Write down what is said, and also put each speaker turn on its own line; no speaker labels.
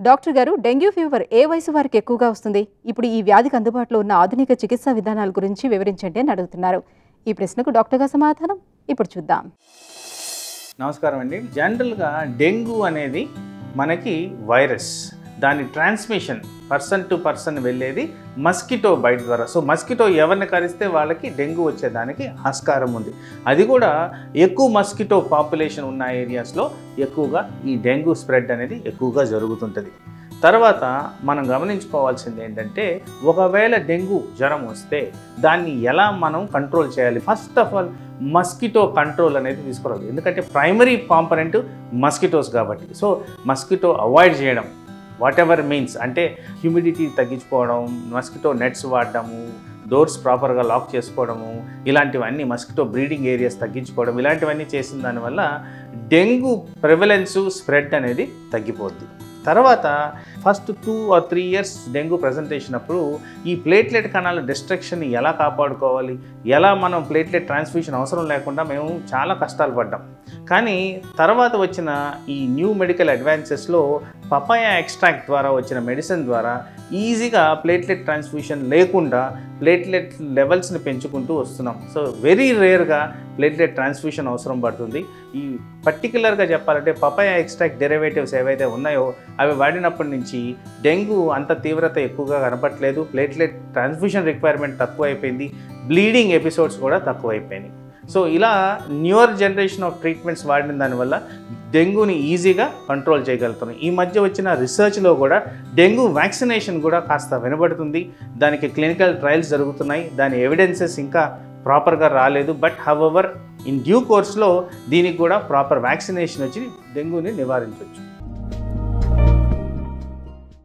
Doctor గారు, dengue fever ఏ వయసు వారికి ఎక్కువగా వస్తుంది? ఇప్పుడు ఈ వ్యాధికి అందుబాటులో ఉన్న ఆధునిక చికిత్సా విధానాల గురించి వివరించండి అని అడుగుతున్నారు. ఈ ప్రశ్నకు డాక్టర్ గారి సమాధానం ఇప్పుడు చూద్దాం.
నమస్కారం అండి. జనరల్గా డెంగ్యూ అనేది మనకి వైరస్, దాని ట్రాన్స్మిషన్ పర్సన్ టు పర్సన్ వెళ్ళేది మస్కిటో బైట్ ద్వారా. సో మస్కిటో ఎవరిని కరిస్తే వాళ్ళకి డెంగ్యూ వచ్చేదానికి ఆస్కారం ఉంది. అది కూడా ఎక్కువ మస్కిటో పాపులేషన్ ఉన్న ఏరియాస్లో ఎక్కువగా ఈ డెంగ్యూ స్ప్రెడ్ అనేది ఎక్కువగా జరుగుతుంటుంది. తర్వాత మనం గమనించుకోవాల్సింది ఏంటంటే, ఒకవేళ డెంగ్యూ జ్వరం వస్తే దాన్ని ఎలా మనం కంట్రోల్ చేయాలి? First of all mosquito control అనేది తీసుకోవాలి. ఎందుకంటే ప్రైమరీ కాంపనెంట్ మస్కిటోస్ కాబట్టి. సో మస్కిటో అవాయిడ్ చేయడం వాట్ ఎవర్ మీన్స్, అంటే హ్యూమిడిటీ తగ్గించుకోవడం, మస్కిటో నెట్స్ వాడడము, డోర్స్ ప్రాపర్గా లాక్ చేసుకోవడము, ఇలాంటివన్నీ మస్కిటో బ్రీడింగ్ ఏరియాస్ తగ్గించుకోవడం, ఇలాంటివన్నీ చేసిన దానివల్ల డెంగ్యూ ప్రివలెన్సు స్ప్రెడ్ అనేది తగ్గిపోద్ది. తర్వాత first 2 or 3 years dengue presentation అప్పుడు ఈ ప్లేట్లెట్ కణాల డిస్ట్రక్షన్ని ఎలా కాపాడుకోవాలి, ఎలా మనం ప్లేట్లెట్ ట్రాన్స్ఫ్యూషన్ అవసరం లేకుండా మేము చాలా కష్టాలు పడ్డాం. కానీ తర్వాత వచ్చిన ఈ న్యూ మెడికల్ అడ్వాన్సెస్లో పపాయ ఎక్స్ట్రాక్ట్ ద్వారా వచ్చిన మెడిసిన్ ద్వారా ఈజీగా ప్లేట్లెట్ ట్రాన్స్ఫ్యూషన్ లేకుండా ప్లేట్లెట్ లెవెల్స్ని పెంచుకుంటూ వస్తున్నాం. సో వెరీ రేర్గా ప్లేట్లెట్ ట్రాన్స్ఫ్యూషన్ అవసరం పడుతుంది. ఈ పర్టికులర్గా చెప్పాలంటే పపాయ ఎక్స్ట్రాక్ట్ డెరివేటివ్స్ ఏవైతే ఉన్నాయో అవి వాడినప్పటి నుంచి డెంగ్యూ అంత తీవ్రత ఎక్కువగా కనపట్లేదు, ప్లేట్లెట్ ట్రాన్స్ఫ్యూషన్ రిక్వైర్మెంట్ తక్కువ అయిపోయింది, బ్లీడింగ్ ఎపిసోడ్స్ కూడా తక్కువ అయిపోయినాయి. సో ఇలా న్యూయర్ జనరేషన్ ఆఫ్ ట్రీట్మెంట్స్ వాడిన దానివల్ల డెంగ్యూని ఈజీగా కంట్రోల్ చేయగలుగుతున్నాం. ఈ మధ్య వచ్చిన రీసెర్చ్లో కూడా డెంగ్యూ వ్యాక్సినేషన్ కూడా కాస్త వినబడుతుంది. దానికి క్లినికల్ ట్రయల్స్ జరుగుతున్నాయి. దాని ఎవిడెన్సెస్ ఇంకా ప్రాపర్గా రాలేదు. బట్ హవెవర్ ఇన్ డ్యూ కోర్స్లో దీనికి కూడా ప్రాపర్ వ్యాక్సినేషన్ వచ్చి డెంగ్యూని నివారించవచ్చు.